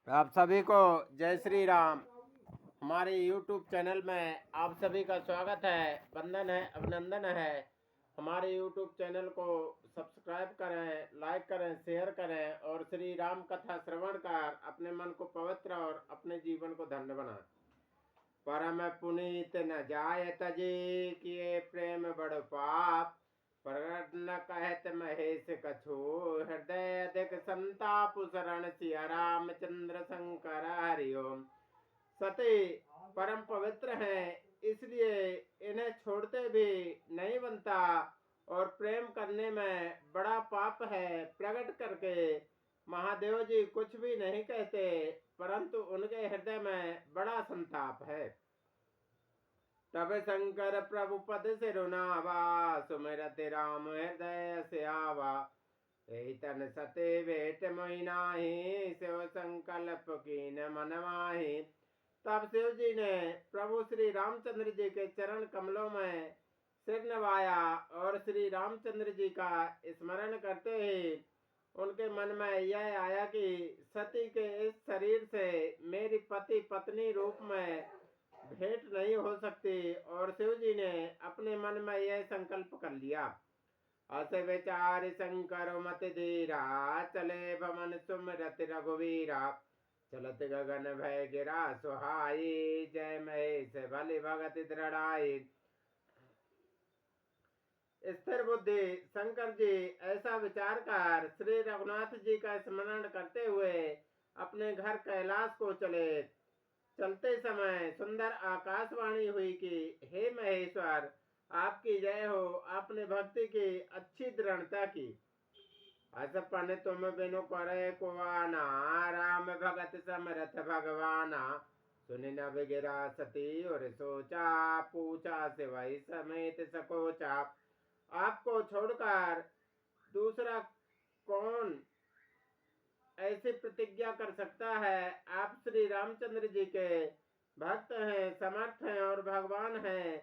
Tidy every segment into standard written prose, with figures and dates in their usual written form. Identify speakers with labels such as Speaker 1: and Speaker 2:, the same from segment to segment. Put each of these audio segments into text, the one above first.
Speaker 1: आप सभी को जय श्री राम। हमारे YouTube चैनल में आप सभी का स्वागत है, वंदन है, अभिनंदन है। हमारे YouTube चैनल को सब्सक्राइब करें, लाइक करें, शेयर करें और श्री राम कथा श्रवण कर अपने मन को पवित्र और अपने जीवन को धन्य बनाएं। परम पुनीत न जाय तजे, किए प्रेम बड़ पाप। प्रगट न कहत महेश कछु, हृदय अधिक संताप शरण सिया रामचंद्र शंकर हरिओम। सती परम पवित्र हैं, इसलिए इन्हें छोड़ते भी नहीं बनता और प्रेम करने में बड़ा पाप है। प्रकट करके महादेव जी कुछ भी नहीं कहते, परंतु उनके हृदय में बड़ा संताप है। तब शंकर प्रभु पद सिरुनावा, सुमिरत राम हृदय से आवा। तन सते भेट मोहि नाहि, शिव संकल्प कीन मन माहि। तब शिव जी ने प्रभु श्री रामचंद्र जी के चरण कमलों में सिर नवाया और श्री रामचंद्र जी का स्मरण करते ही उनके मन में यह आया कि सती के इस शरीर से मेरी पति पत्नी रूप में भेंट नहीं हो सकती। और शिव जी ने अपने मन में यह संकल्प कर लिया। अस विचार शंकर मत धीरा, चले भवन सुमरत रघुवीरा। चलत गगन भय गिरा सुहाई, जय महेश बलि भगत दृढ़ाई। स्थिर बुद्धि शंकर जी ऐसा विचार कर श्री रघुनाथ जी का स्मरण करते हुए अपने घर कैलाश को चले। चलते समय सुंदर आकाशवाणी हुई कि हे महेश्वर, आपकी जय हो, आपने भक्ति की अच्छी दृढ़ता की। असपन तुम बिनु करे कुआना, राम भगत समरथ भगवाना। सुनि न गिरा सती और सोचा, पूछा से वही समेत सकोचा। आपको छोड़कर दूसरा कौन ऐसी प्रतिज्ञा कर सकता है? आप श्री रामचंद्र जी के भक्त हैं, समर्थ हैं और भगवान हैं।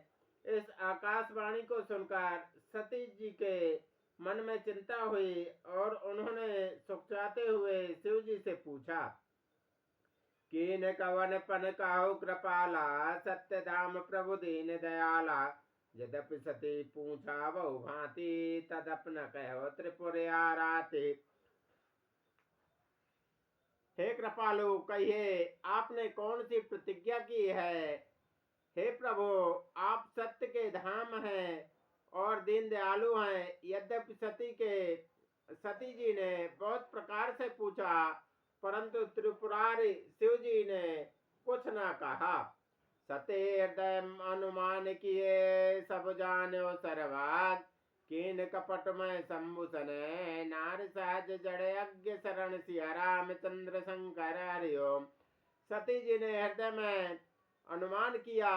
Speaker 1: इस आकाशवाणी को सुनकर सती जी के मन में चिंता हुई और उन्होंने सुखचाते हुए शिव जी से पूछा, कीन कवन पन काहु कृपाला, सत्य धाम प्रभु दीन दयाला। यद्यपि सती पूछा बहु भांति, तदपन कहो त्रिपुर आराती। हे कृपालु, कहिए आपने कौन सी प्रतिज्ञा की है? हे प्रभु, आप सत्य के धाम हैं और दीन दयालु हैं। यद्यपि सती जी ने बहुत प्रकार से पूछा, परंतु त्रिपुरारी शिव जी ने कुछ ना कहा। सते हृदय अनुमान किए, सब जानो सर्वाग। कीन कपट में संभूषण, नार सहज जड़े अज्ञ शरण सिया रामचंद्र शंकर हरिओम। सती जी ने हृदय में अनुमान किया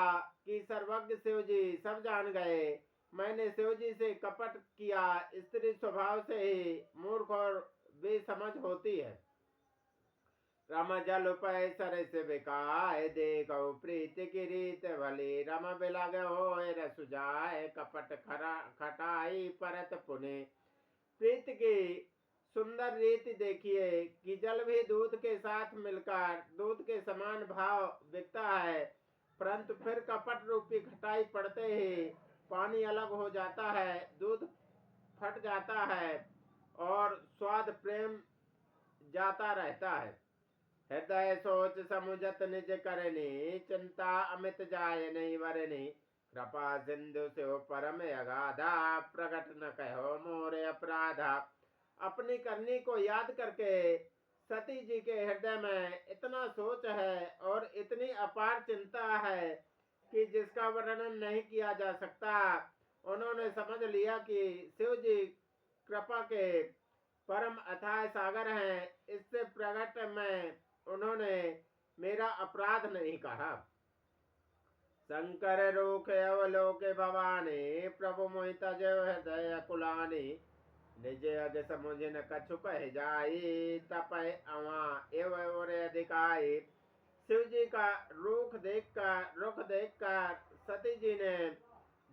Speaker 1: कि सर्वज्ञ शिव जी सब जान गए। मैंने शिव जी से कपट किया। स्त्री स्वभाव से ही मूर्ख और बेसमझ होती है। रम जल पै सरस बिकाय, देखो प्रीति की रीत भली। रम बिलग होए रसु जाय, कपट खटाई परत पुने। प्रीति की सुंदर रीति देखिए कि जल भी दूध के साथ मिलकर दूध के समान भाव बिकता है, परंतु फिर कपट रूपी खटाई पड़ते ही पानी अलग हो जाता है, दूध फट जाता है और स्वाद प्रेम जाता रहता है। हृदय सोच समुझत निज करनी, चिंता अमित जाय नहीं वरनी। कृपा सिंधु से परम अगाधा, प्रकट न कहो मोरे अपराधा। अपनी करनी को याद करके सती जी के हृदय में इतना सोच है और इतनी अपार चिंता है कि जिसका वर्णन नहीं किया जा सकता। उन्होंने समझ लिया कि शिव जी कृपा के परम अथाह सागर हैं। इससे प्रकट में उन्होंने मेरा अपराध नहीं कहा। शंकर रोक अवलोक भवानी, प्रभु मोहित जय हृदय कुलानी। निज अग समुझ न कछु कह जाई, तपय अवा एव और अधिकाई। शिव जी का रुख देखकर सती जी ने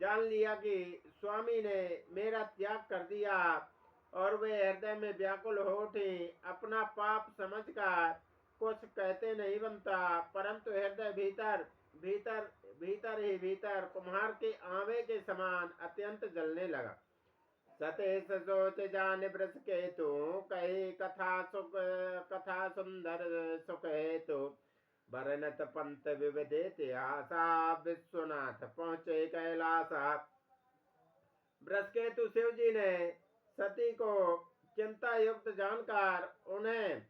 Speaker 1: जान लिया कि स्वामी ने मेरा त्याग कर दिया और वे हृदय में व्याकुल हो उठी। अपना पाप समझकर कुछ कहते नहीं बनता, परंतु हृदय भीतर भीतर भीतर ही भीतर कुम्हार के आवे के समान अत्यंत जलने लगा। सतेश सोच जान ब्रस के तू कही कथा सुंदर सुख हेतु भरनत पंत विविदित आशा विश्वनाथ पहुंचे कैलासा। बृहस्पति शिव जी ने सती को चिंता युक्त जानकर उन्हें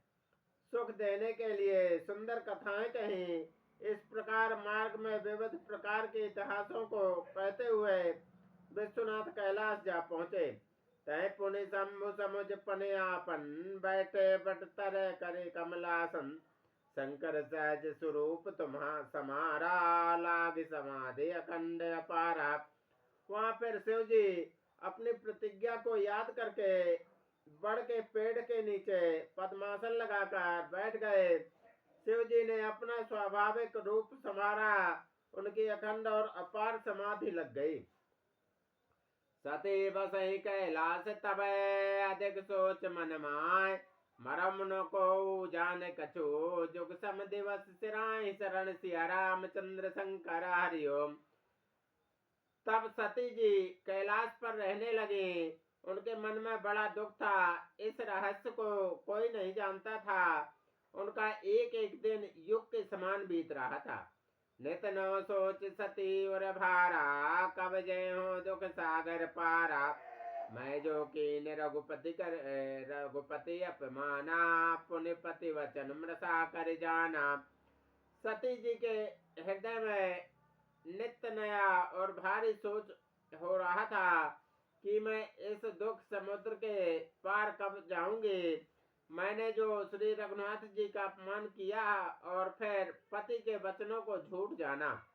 Speaker 1: सुख देने के लिए सुंदर कथाएं कहीं। इस प्रकार मार्ग में विविध प्रकार के इतिहासों को कहते हुए विश्वनाथ कैलाश जा पहुंचे। तय पुनि शंभु समुझ पनियापन बैठे बट तरह करे कमलासन शंकर सहज स्वरूप तुम्हा समारा लाग समाधि अखंड अपारा। वहां फिर शिव जी अपनी प्रतिज्ञा को याद करके बड़ के पेड़ के नीचे पद्मासन लगाकर बैठ गए। शिव जी ने अपना स्वाभाविक रूप संवारा, उनकी अखंड और अपार समाधि लग गई। सती बसई कैलाश तब अधिक सोच मन माय मरम न को जान कछु जुग सम दिवस सिराय शरण सिया रामचंद्र शंकर हरिओम। तब सती जी कैलाश पर रहने लगी। उनके मन में बड़ा दुख था। इस रहस्य को कोई नहीं जानता था। उनका एक एक दिन युग के समान बीत रहा था। नित नव सोच सती और भारा कब जय हो दुख सागर पारा। मैं जो कीन रघुपति अपमाना पुण्यपति वचन मृषा कर जाना। सती जी के हृदय में नित्य नया और भारी सोच हो रहा था कि मैं इस दुख समुद्र के पार कब जाऊंगी। मैंने जो श्री रघुनाथ जी का अपमान किया और फिर पति के वचनों को झूठ जाना।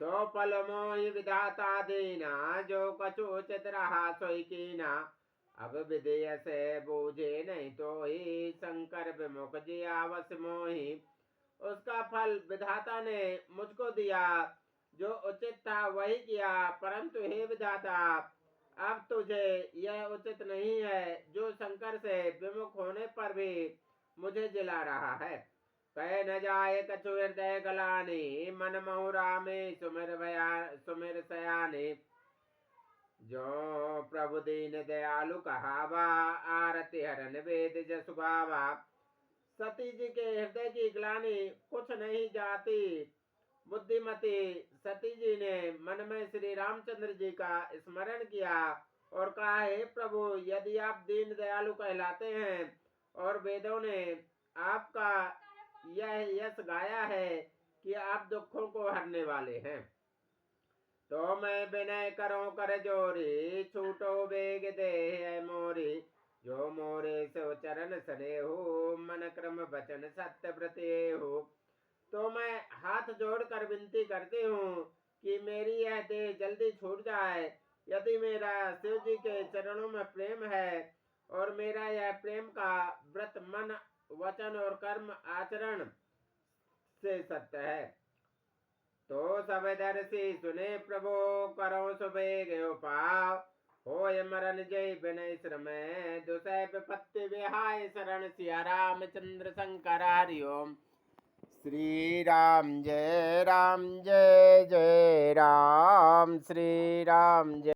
Speaker 1: सो पल मोहि विधाता दीना जो कछु उचित रहा सोई कीना। अब विधेय से बूझे नहीं तो ही शंकर विमुख जी आवस मोही। उसका फल विधाता ने मुझको दिया, जो उचित था वही किया, परंतु हे विधाता अब तुझे यह उचित नहीं है जो शंकर से विमुख होने पर भी मुझे जिला रहा है। कह न जाए कछु हृदय गलानी मन महुरा में सुमिर सयानी। जो प्रभु दीन दयालु कहावा आरती हरन वेद जसु गावा। सती जी के हृदय की ग्लानि कुछ नहीं जाती। बुद्धिमती सती जी ने मन में श्री रामचंद्र जी का स्मरण किया और कहा, हे प्रभु यदि आप दीन दयालु कहलाते हैं और वेदों ने आपका यह यश गाया है कि आप दुखों को हरने वाले हैं, तो मैं विनय करो कर जोरी छूटो बेग दे मोरी। जो मोरे सो चरण सने हो मन क्रम वचन सत्य व्रते हो। तो मैं हाथ जोड़कर विनती करती हूँ कि मेरी यह देह जल्दी छूट जाए। यदि मेरा शिव जी के चरणों में प्रेम है और मेरा यह प्रेम का व्रत मन वचन और कर्म आचरण से सत्य है, तो सब दर्शी सुने प्रभु करो सुबेग उपाव। होय मरण जय विनय श्रम दुसै विपत्ति विहाय शरण सिया रामचंद्र शंकर हरिओम। श्री राम जय जय राम श्री राम जय।